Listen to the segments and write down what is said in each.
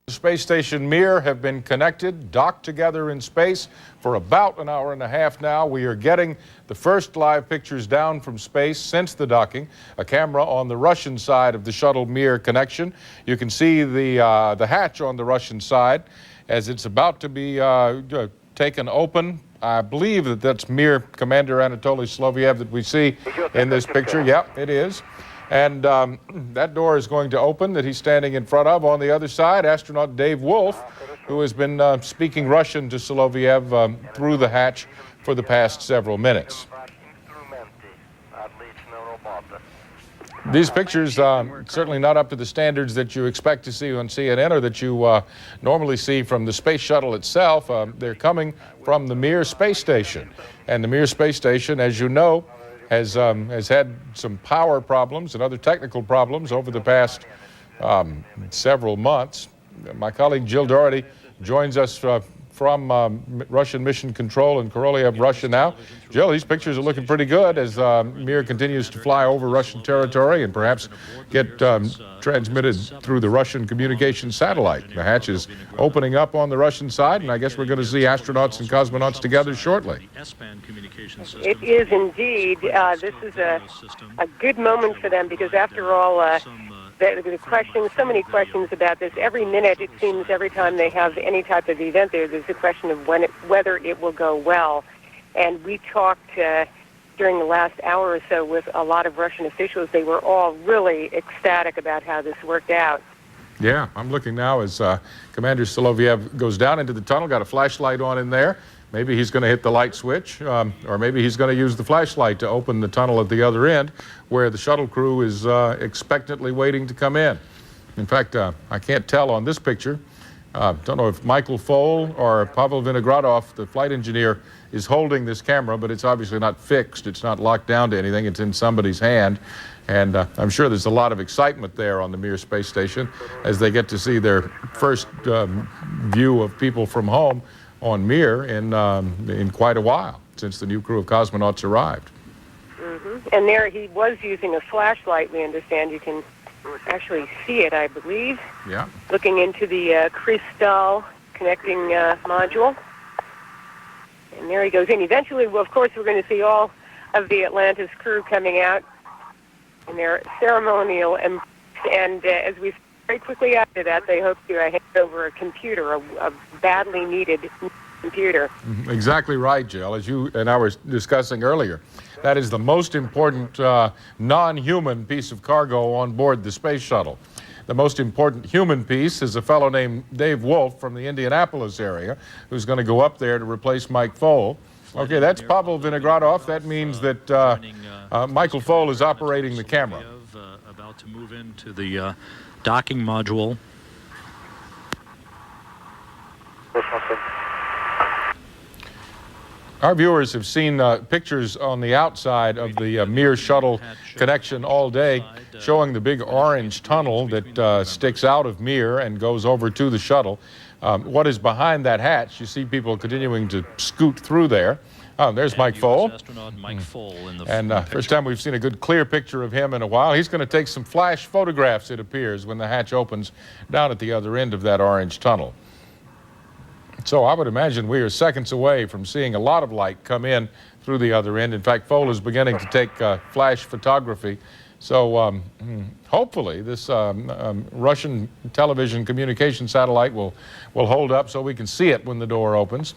The space station MIR have been connected, docked together in space for about an hour and a half now. We are getting the first live pictures down from space since the docking. A camera on the Russian side of the shuttle MIR connection. You can see the hatch on the Russian side as it's about to be taken open. I believe that that's MIR Commander Anatoly Solovyev that we see in this picture. Yep, it is. And that door is going to open that he's standing in front of. On the other side, astronaut Dave Wolf, who has been speaking Russian to Solovyev through the hatch for the past several minutes. These pictures certainly not up to the standards that you expect to see on CNN or that you normally see from the space shuttle itself. They're coming from the MIR space station. And the MIR space station, as you know, has had some power problems and other technical problems over the past several months. My colleague Jill Dougherty joins us from Russian Mission Control in Korolev, Russia now. Jill, these pictures are looking pretty good as MIR continues to fly over Russian territory and perhaps get transmitted through the Russian communication satellite. The hatch is opening up on the Russian side, and I guess we're going to see astronauts and cosmonauts together shortly. It is indeed. This is a good moment for them because, after all, the questions, so many questions about this. Every minute, it seems, every time they have any type of event there's a question of whether it will go well. And we talked during the last hour or so with a lot of Russian officials. They were all really ecstatic about how this worked out. Yeah, I'm looking now as Commander Solovyev goes down into the tunnel, got a flashlight on in there. Maybe he's going to hit the light switch, or maybe he's going to use the flashlight to open the tunnel at the other end where the shuttle crew is expectantly waiting to come in. In fact, I can't tell on this picture. Don't know if Michael Foale or Pavel Vinogradov, the flight engineer, is holding this camera, but it's obviously not fixed. It's not locked down to anything. It's in somebody's hand. And I'm sure there's a lot of excitement there on the MIR space station as they get to see their first view of people from home on MIR in quite a while, since the new crew of cosmonauts arrived. Mm-hmm. And there he was using a flashlight, we understand. You can actually see it, I believe. Yeah. Looking into the crystal connecting module. And there he goes in. Eventually, well, of course, we're going to see all of the Atlantis crew coming out in their ceremonial and as we very quickly after that, they hope to hand over a computer, a badly needed computer. Exactly right, Jill. As you and I were discussing earlier, that is the most important non-human piece of cargo on board the space shuttle. The most important human piece is a fellow named Dave Wolf from the Indianapolis area who's going to go up there to replace Mike Foale. Okay, that's Pavel Vinogradov. That means that Michael Foale is operating the camera. About to move into the docking module. Our viewers have seen pictures on the outside of the MIR shuttle connection all day showing the big orange tunnel that sticks out of MIR and goes over to the shuttle. What is behind that hatch? You see people continuing to scoot through there. Oh, there's Mike Foale. And first time we've seen a good clear picture of him in a while. He's going to take some flash photographs, it appears, when the hatch opens down at the other end of that orange tunnel. So I would imagine we are seconds away from seeing a lot of light come in through the other end. In fact, Foale is beginning to take flash photography. So hopefully this Russian television communication satellite will hold up so we can see it when the door opens.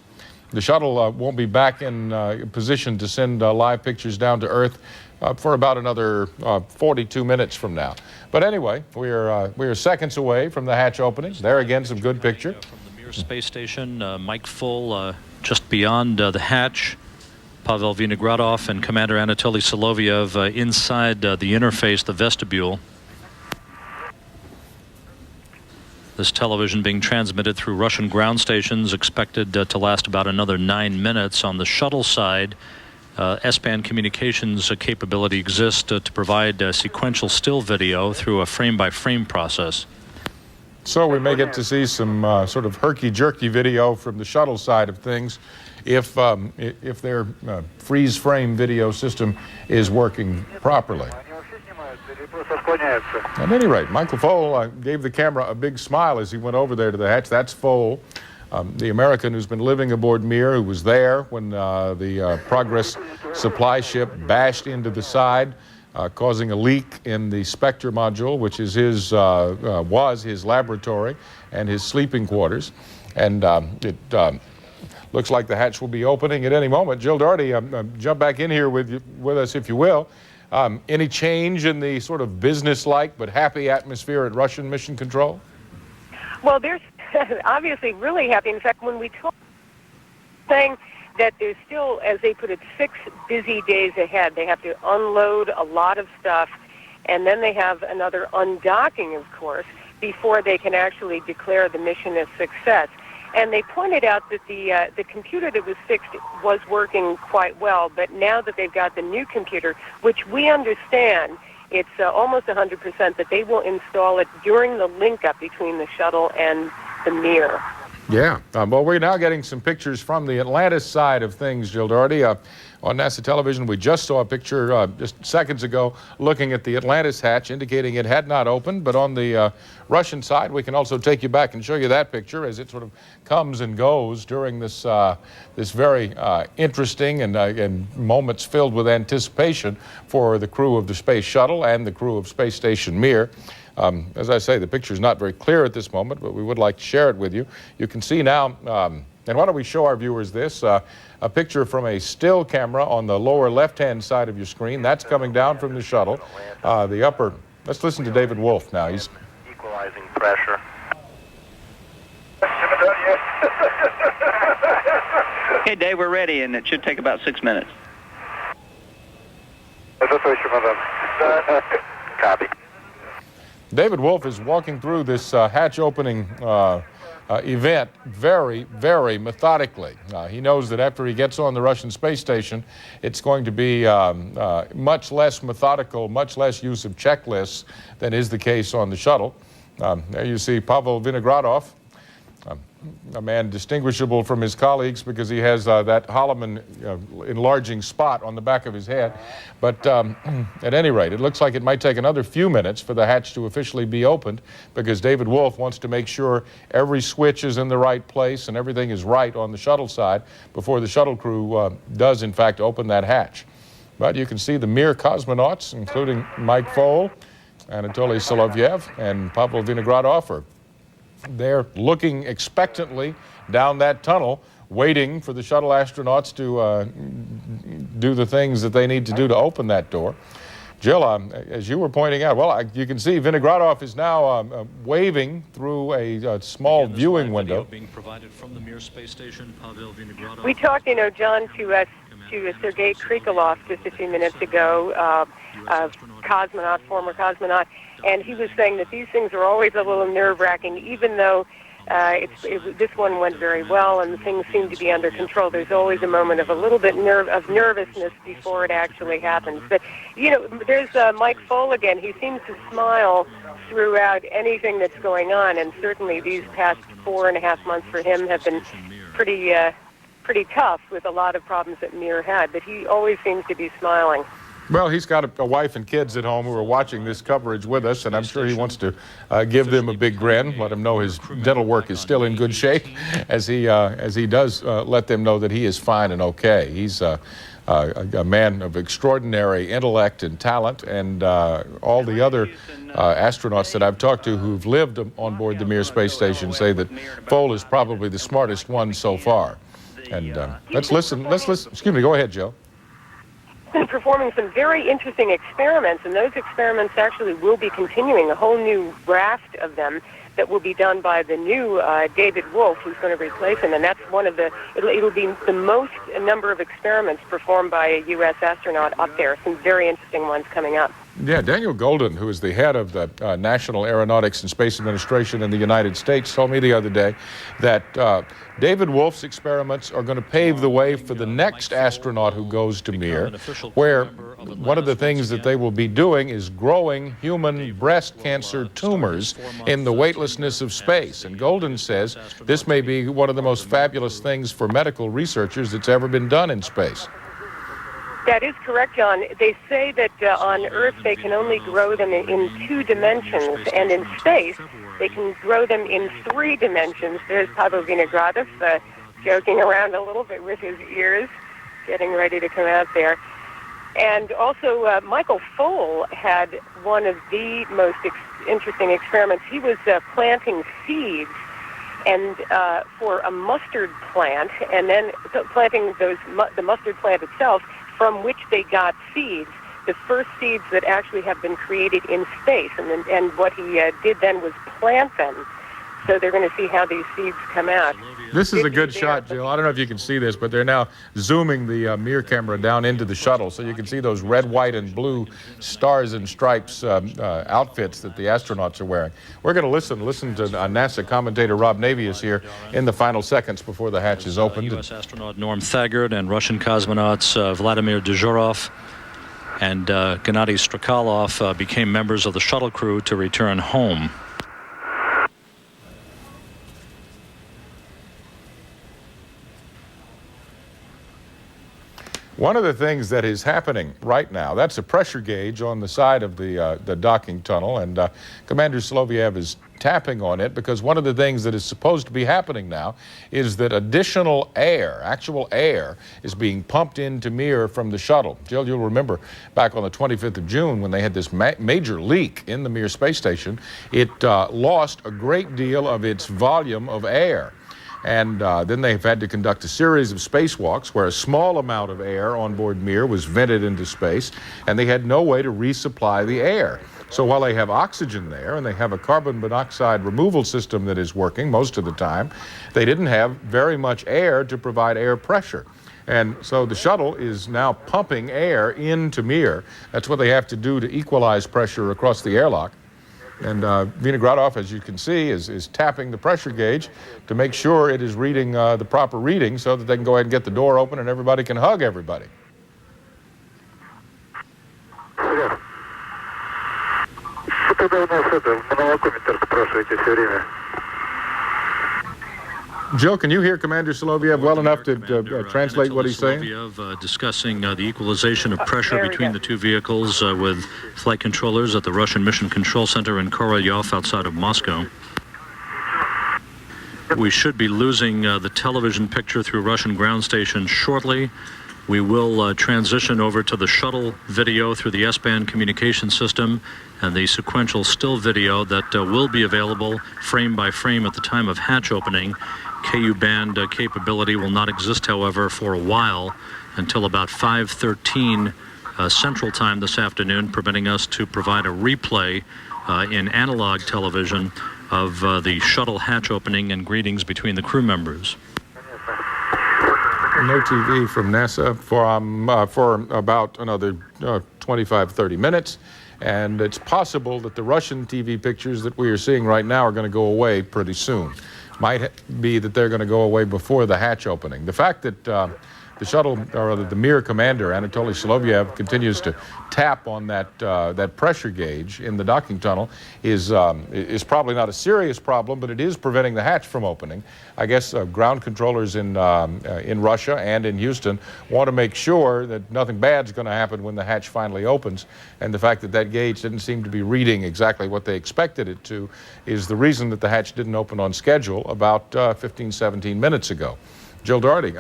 The shuttle won't be back in position to send live pictures down to Earth for about another 42 minutes from now. But anyway, we are seconds away from the hatch opening. There again, some good picture. From the MIR space station, Mike Foale just beyond the hatch. Pavel Vinogradov and Commander Anatoly Solovyev inside the interface, the vestibule. This television being transmitted through Russian ground stations, expected to last about another 9 minutes. On the shuttle side, S-band communications capability exists to provide sequential still video through a frame-by-frame process. So we may get to see some sort of herky-jerky video from the shuttle side of things if their freeze-frame video system is working properly. At any rate, Michael Foale gave the camera a big smile as he went over there to the hatch. That's Foale, the American who's been living aboard MIR, who was there when the Progress supply ship bashed into the side, causing a leak in the Spectre module, which is was his laboratory and his sleeping quarters. And it looks like the hatch will be opening at any moment. Jill Dougherty, jump back in here with us, if you will. Any change in the sort of business-like but happy atmosphere at Russian Mission Control? Well, they're obviously really happy. In fact, when we talk, saying that there's still, as they put it, 6 busy days ahead. They have to unload a lot of stuff, and then they have another undocking, of course, before they can actually declare the mission a success. And they pointed out that the computer that was fixed was working quite well, but now that they've got the new computer, which we understand, it's almost 100% that they will install it during the link-up between the shuttle and the MIR. Yeah. Well, we're now getting some pictures from the Atlantis side of things, Jill Dougherty. On NASA television, we just saw a picture just seconds ago looking at the Atlantis hatch, indicating it had not opened. But on the Russian side, we can also take you back and show you that picture as it sort of comes and goes during this this very interesting and moments filled with anticipation for the crew of the Space Shuttle and the crew of Space Station Mir. As I say, the picture is not very clear at this moment, but we would like to share it with you. You can see now, and why don't we show our viewers this, a picture from a still camera on the lower left-hand side of your screen. That's coming down from the shuttle. The upper, let's listen to David Wolf now. He's equalizing pressure. Okay, Dave, we're ready, and it should take about 6 minutes. Copy. David Wolf is walking through this hatch opening event very, very methodically. He knows that after he gets on the Russian space station, it's going to be much less methodical, much less use of checklists than is the case on the shuttle. There you see Pavel Vinogradov, a man distinguishable from his colleagues because he has that Holliman enlarging spot on the back of his head. But at any rate, it looks like it might take another few minutes for the hatch to officially be opened because David Wolf wants to make sure every switch is in the right place and everything is right on the shuttle side before the shuttle crew does, in fact, open that hatch. But you can see the MIR cosmonauts, including Mike Foale, Anatoly Solovyev, and Pavel Vinogradov, are they're looking expectantly down that tunnel, waiting for the shuttle astronauts to do the things that they need to do to open that door. Jill, as you were pointing out, well, you can see Vinogradov is now waving through a small viewing window. Being provided from the MIR space station, Pavel Vinogradov. We talked, John, to Sergei Krikalev just a few minutes ago, cosmonaut, former cosmonaut, and he was saying that these things are always a little nerve-wracking, even though this one went very well and things seem to be under control. There's always a moment of a little bit of nervousness before it actually happens. But, there's Mike Foale again. He seems to smile throughout anything that's going on, and certainly these past 4.5 months for him have been pretty tough with a lot of problems that MIR had, but he always seems to be smiling. Well, he's got a wife and kids at home who are watching this coverage with us, and I'm sure he wants to give them a big grin, let them know his dental work is still in good shape, as he does let them know that he is fine and okay. He's a man of extraordinary intellect and talent, and all the other astronauts that I've talked to who've lived on board the MIR space station say that Foale is probably the smartest one so far. And let's listen. Excuse me. Go ahead, Joe. Been performing some very interesting experiments, and those experiments actually will be continuing, a whole new raft of them that will be done by the new David Wolf, who's going to replace him, and that's one of it'll be the most number of experiments performed by a U.S. astronaut up there. Some very interesting ones coming up. Yeah, Daniel Golden, who is the head of the National Aeronautics and Space Administration in the United States, told me the other day that David Wolf's experiments are going to pave the way for the next astronaut who goes to MIR, where one of the things that they will be doing is growing human breast cancer tumors in the weightlessness of space. And Golden says this may be one of the most fabulous things for medical researchers that's ever been done in space. That is correct, John. They say that on Earth they can only grow them in 2 dimensions, and in space they can grow them in 3 dimensions. There's Pavel Vinogradov joking around a little bit with his ears, getting ready to come out there. And also Michael Foale had one of the most interesting experiments. He was planting seeds and for a mustard plant, and then planting the mustard plant itself, from which they got seeds, the first seeds that actually have been created in space. And what he did then was plant them. So they're going to see how these seeds come out. This is a good shot, Jill. I don't know if you can see this, but they're now zooming the MIR camera down into the shuttle, so you can see those red, white, and blue stars and stripes outfits that the astronauts are wearing. We're going to listen to NASA commentator Rob Navius here in the final seconds before the hatch is opened. U.S. astronaut Norm Thagard and Russian cosmonauts Vladimir Dezhurov and Gennady Strikalov became members of the shuttle crew to return home. One of the things that is happening right now, that's a pressure gauge on the side of the docking tunnel, and Commander Soloviev is tapping on it because one of the things that is supposed to be happening now is that additional air, actual air, is being pumped into MIR from the shuttle. Jill, you'll remember back on the 25th of June when they had this major leak in the MIR space station, it lost a great deal of its volume of air. And then they've had to conduct a series of spacewalks where a small amount of air on board MIR was vented into space, and they had no way to resupply the air. So while they have oxygen there and they have a carbon monoxide removal system that is working most of the time, they didn't have very much air to provide air pressure. And so the shuttle is now pumping air into MIR. That's what they have to do to equalize pressure across the airlock. And Vinogradov, as you can see, is tapping the pressure gauge to make sure it is reading the proper reading so that they can go ahead and get the door open and everybody can hug everybody. Jill, can you hear Commander Soloviev well enough to translate what he's saying? Soloviev discussing the equalization of pressure between the 2 vehicles with flight controllers at the Russian Mission Control Center in Korolyov outside of Moscow. We should be losing the television picture through Russian ground stations shortly. We will transition over to the shuttle video through the S-band communication system and the sequential still video that will be available frame by frame at the time of hatch opening. KU band capability will not exist, however, for a while until about 5:13 Central Time this afternoon, permitting us to provide a replay in analog television of the shuttle hatch opening and greetings between the crew members. No TV from NASA for about another 25-30 minutes. And it's possible that the Russian TV pictures that we are seeing right now are going to go away pretty soon. Might be that they're going to go away before the hatch opening. The fact that the shuttle, or the MIR commander, Anatoly Soloviev, continues to tap on that pressure gauge in the docking tunnel is probably not a serious problem, but it is preventing the hatch from opening. I guess ground controllers in Russia and in Houston want to make sure that nothing bad's going to happen when the hatch finally opens, and the fact that that gauge didn't seem to be reading exactly what they expected it to is the reason that the hatch didn't open on schedule about 15-17 minutes ago. Jill Dougherty,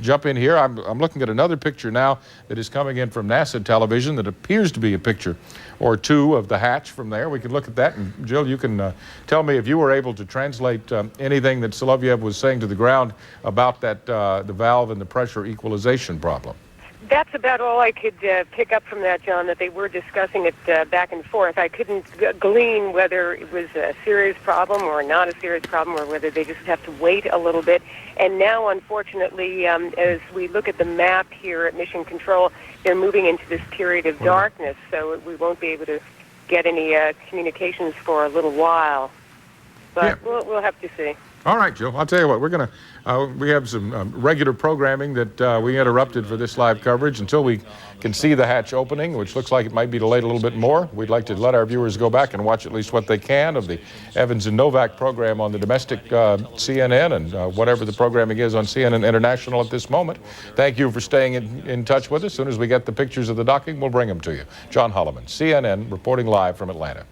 jump in here. I'm looking at another picture now that is coming in from NASA television that appears to be a picture or two of the hatch from there. We can look at that, and Jill, you can tell me if you were able to translate anything that Soloviev was saying to the ground about that the valve and the pressure equalization problem. That's about all I could pick up from that, John, that they were discussing it back and forth. I couldn't glean whether it was a serious problem or not a serious problem, or whether they just have to wait a little bit. And now, unfortunately, as we look at the map here at Mission Control, they're moving into this period of darkness, so we won't be able to get any communications for a little while. But we'll have to see. All right, Joe. I'll tell you what. We have some regular programming that we interrupted for this live coverage until we can see the hatch opening, which looks like it might be delayed a little bit more. We'd like to let our viewers go back and watch at least what they can of the Evans and Novak program on the domestic CNN and whatever the programming is on CNN International at this moment. Thank you for staying in touch with us. As soon as we get the pictures of the docking, we'll bring them to you. John Holliman, CNN, reporting live from Atlanta.